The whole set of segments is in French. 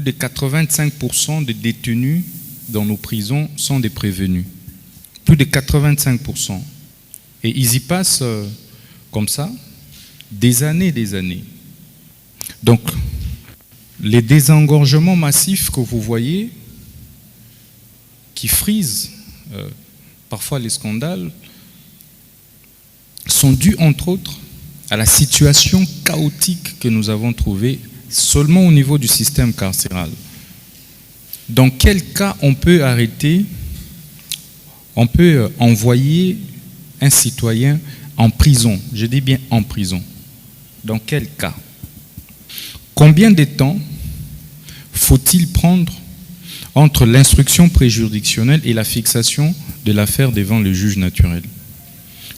Plus de 85% des détenus dans nos prisons sont des prévenus. Plus de 85%. Et ils y passent comme ça des années. Donc, les désengorgements massifs que vous voyez, qui frisent parfois les scandales, sont dus entre autres à la situation chaotique que nous avons trouvée seulement au niveau du système carcéral. Dans quel cas on peut arrêter, on peut envoyer un citoyen en prison? Je dis bien en prison. Dans quel cas? Combien de temps faut-il prendre entre l'instruction préjuridictionnelle et la fixation de l'affaire devant le juge naturel?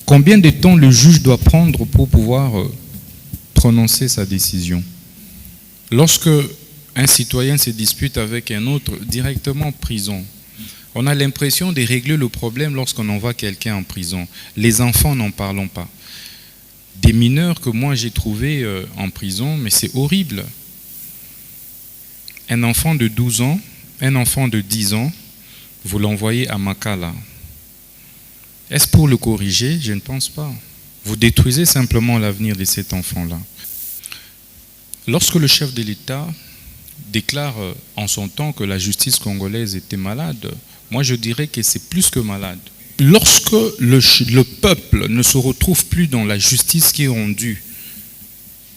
Combien de temps le juge doit prendre pour pouvoir prononcer sa décision? Lorsque un citoyen se dispute avec un autre directement en prison, on a l'impression de régler le problème lorsqu'on envoie quelqu'un en prison. Les enfants, n'en parlons pas. Des mineurs que moi j'ai trouvés en prison, mais c'est horrible. Un enfant de 12 ans, un enfant de 10 ans, vous l'envoyez à Makala. Est-ce pour le corriger? Je ne pense pas. Vous détruisez simplement l'avenir de cet enfant-là. Lorsque le chef de l'État déclare en son temps que la justice congolaise était malade, moi je dirais que c'est plus que malade. Lorsque le peuple ne se retrouve plus dans la justice qui est rendue,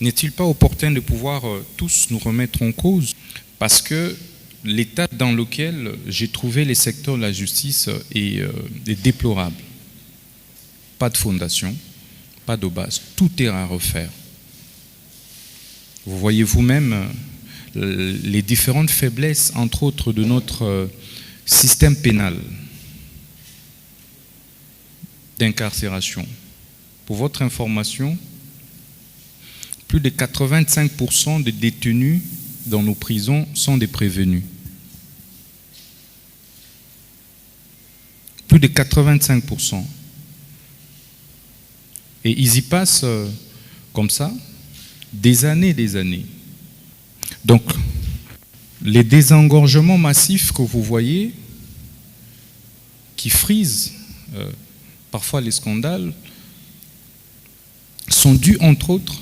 n'est-il pas opportun de pouvoir tous nous remettre en cause? Parce que l'état dans lequel j'ai trouvé les secteurs de la justice est déplorable. Pas de fondation, pas de base, tout est à refaire. Vous voyez vous-même les différentes faiblesses, entre autres, de notre système pénal d'incarcération. Pour votre information, plus de 85% des détenus dans nos prisons sont des prévenus. Plus de 85%. Et ils y passent comme ça des années. Donc, les désengorgements massifs que vous voyez, qui frisent parfois les scandales, sont dus entre autres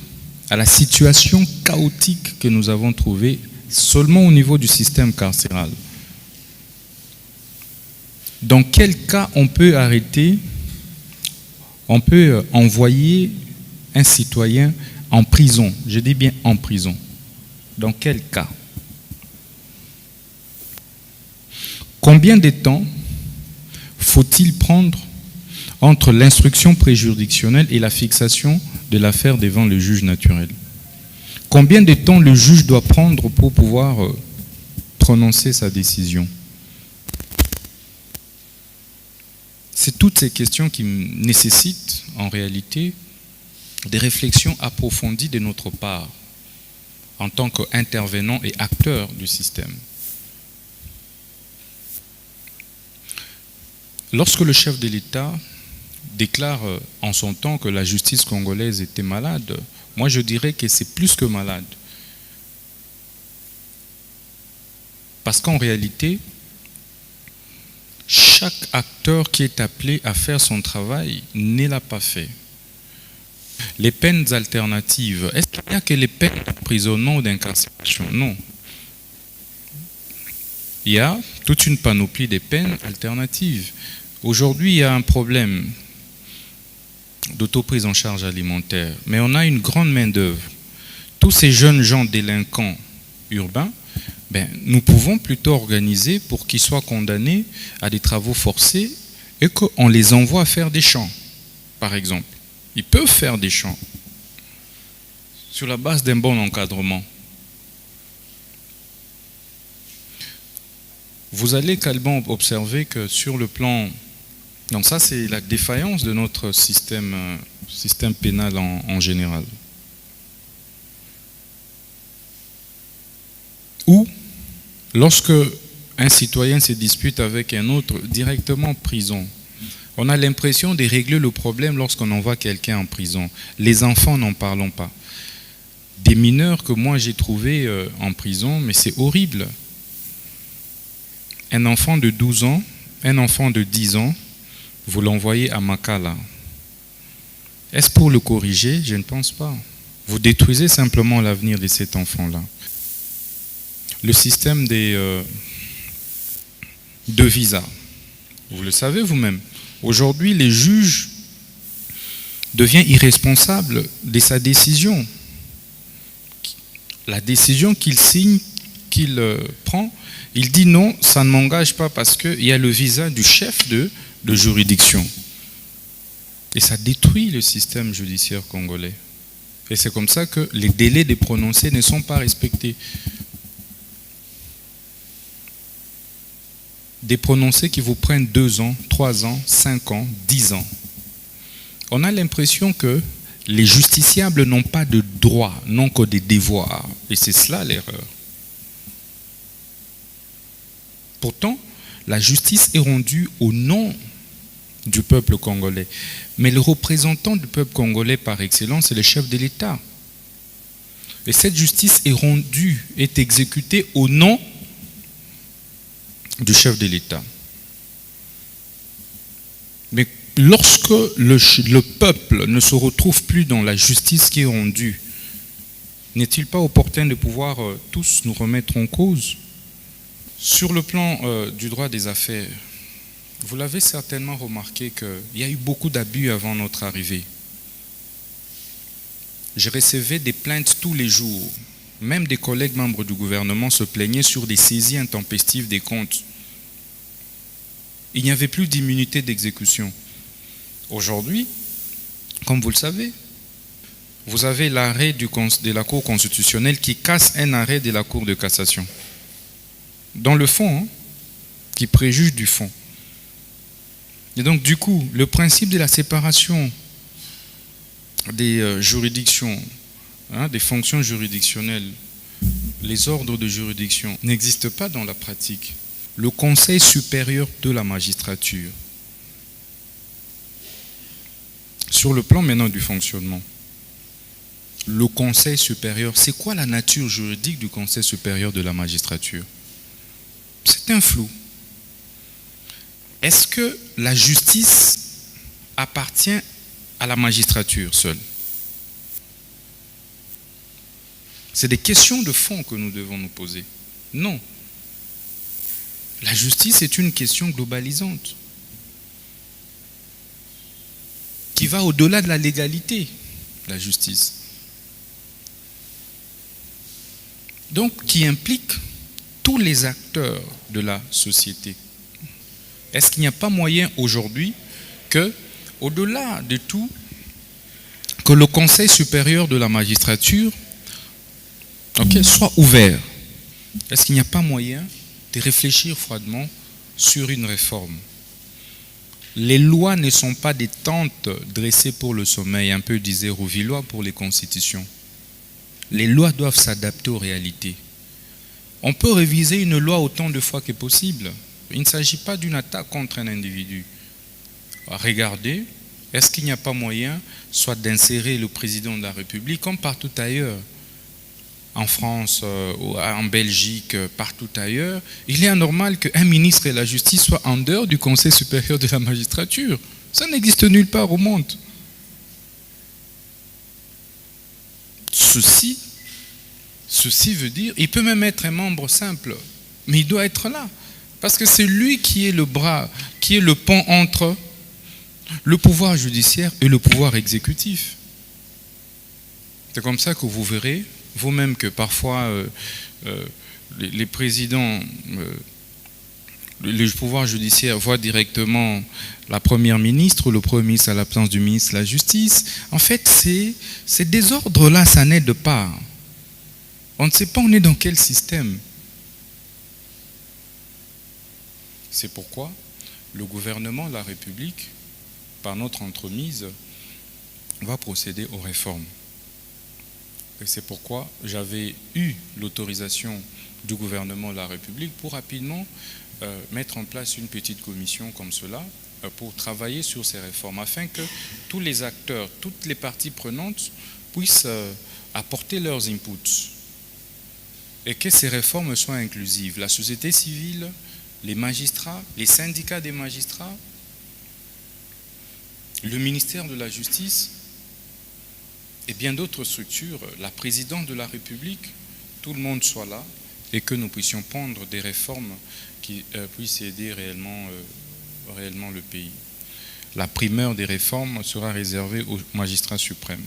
à la situation chaotique que nous avons trouvée seulement au niveau du système carcéral. Dans quel cas on peut arrêter, on peut envoyer un citoyen en prison? Je dis bien en prison. Dans quel cas? Combien de temps faut-il prendre entre l'instruction préjuridictionnelle et la fixation de l'affaire devant le juge naturel? Combien de temps le juge doit prendre pour pouvoir prononcer sa décision? C'est toutes ces questions qui nécessitent en réalité des réflexions approfondies de notre part en tant qu'intervenants et acteurs du système. Lorsque le chef de l'État déclare en son temps que la justice congolaise était malade, moi je dirais que c'est plus que malade. Parce qu'en réalité, chaque acteur qui est appelé à faire son travail ne l'a pas fait. Les peines alternatives, est-ce qu'il n'y a que les peines d'emprisonnement ou d'incarcération? Non. Il y a toute une panoplie de peines alternatives. Aujourd'hui, il y a un problème d'autoprise en charge alimentaire, mais on a une grande main-d'œuvre. Tous ces jeunes gens délinquants urbains, nous pouvons plutôt organiser pour qu'ils soient condamnés à des travaux forcés et qu'on les envoie faire des champs, par exemple. Ils peuvent faire des champs sur la base d'un bon encadrement. Vous allez également observer que sur le plan... Donc ça, c'est la défaillance de notre système pénal en général. Ou, lorsque un citoyen se dispute avec un autre directement en prison, on a l'impression de régler le problème lorsqu'on envoie quelqu'un en prison. Les enfants, n'en parlons pas. des mineurs que moi j'ai trouvés en prison, mais c'est horrible. Un enfant de 12 ans, un enfant de 10 ans, vous l'envoyez à Makala. Est-ce pour le corriger? Je ne pense pas. Vous détruisez simplement l'avenir de cet enfant-là. Le système de visa, vous le savez vous-même. Aujourd'hui, les juges deviennent irresponsables de sa décision. La décision qu'il signe, qu'il prend, il dit non, ça ne m'engage pas parce qu'il y a le visa du chef de juridiction. Et ça détruit le système judiciaire congolais. Et c'est comme ça que les délais de prononcés ne sont pas respectés. Des prononcés qui vous prennent 2 ans, 3 ans, 5 ans, 10 ans. On a l'impression que les justiciables n'ont pas de droits, n'ont que des devoirs. Et c'est cela l'erreur. Pourtant, la justice est rendue au nom du peuple congolais. Mais le représentant du peuple congolais par excellence, c'est le chef de l'État. Et cette justice est rendue, est exécutée au nom du chef de l'État. Mais lorsque le peuple ne se retrouve plus dans la justice qui est rendue, n'est-il pas opportun de pouvoir tous nous remettre en cause? Sur le plan du droit des affaires, vous l'avez certainement remarqué qu'il y a eu beaucoup d'abus avant notre arrivée. Je recevais des plaintes tous les jours. Même des collègues membres du gouvernement se plaignaient sur des saisies intempestives des comptes. Il n'y avait plus d'immunité d'exécution. Aujourd'hui, comme vous le savez, vous avez l'arrêt de la Cour constitutionnelle qui casse un arrêt de la Cour de cassation. Dans le fond, qui préjuge du fond. Et donc, du coup, le principe de la séparation des juridictions, des fonctions juridictionnelles, les ordres de juridiction, n'existe pas dans la pratique. Le Conseil supérieur de la magistrature, sur le plan maintenant du fonctionnement, le Conseil supérieur, c'est quoi la nature juridique du Conseil supérieur de la magistrature? C'est un flou. Est-ce que la justice appartient à la magistrature seule? C'est des questions de fond que nous devons nous poser. Non. La justice est une question globalisante qui va au-delà de la légalité, la justice. Donc, qui implique tous les acteurs de la société. Est-ce qu'il n'y a pas moyen aujourd'hui que, au-delà de tout, que le Conseil supérieur de la magistrature soit ouvert? Est-ce qu'il n'y a pas moyen de réfléchir froidement sur une réforme? Les lois ne sont pas des tentes dressées pour le sommeil, un peu disait Rouvillois pour les constitutions. Les lois doivent s'adapter aux réalités. On peut réviser une loi autant de fois que possible. Il ne s'agit pas d'une attaque contre un individu. Regardez, est-ce qu'il n'y a pas moyen soit d'insérer le président de la République comme partout ailleurs, en France, en Belgique, partout ailleurs, il est anormal qu'un ministre de la Justice soit en dehors du Conseil supérieur de la magistrature. Ça n'existe nulle part au monde. Ceci veut dire, il peut même être un membre simple, mais il doit être là. Parce que c'est lui qui est le bras, qui est le pont entre le pouvoir judiciaire et le pouvoir exécutif. C'est comme ça que vous verrez vous-même que parfois les présidents, le pouvoir judiciaire voit directement la première ministre ou le premier ministre à la place du ministre de la Justice. En fait, ces désordres-là, ça n'aide pas. On ne sait pas on est dans quel système. C'est pourquoi le gouvernement de la République, par notre entremise, va procéder aux réformes. Et c'est pourquoi j'avais eu l'autorisation du gouvernement de la République pour rapidement mettre en place une petite commission comme cela pour travailler sur ces réformes, afin que tous les acteurs, toutes les parties prenantes puissent apporter leurs inputs et que ces réformes soient inclusives. La société civile, les magistrats, les syndicats des magistrats, le ministère de la Justice et bien d'autres structures, la présidente de la République, tout le monde soit là et que nous puissions prendre des réformes qui puissent aider réellement le pays. La primeur des réformes sera réservée au magistrat suprême.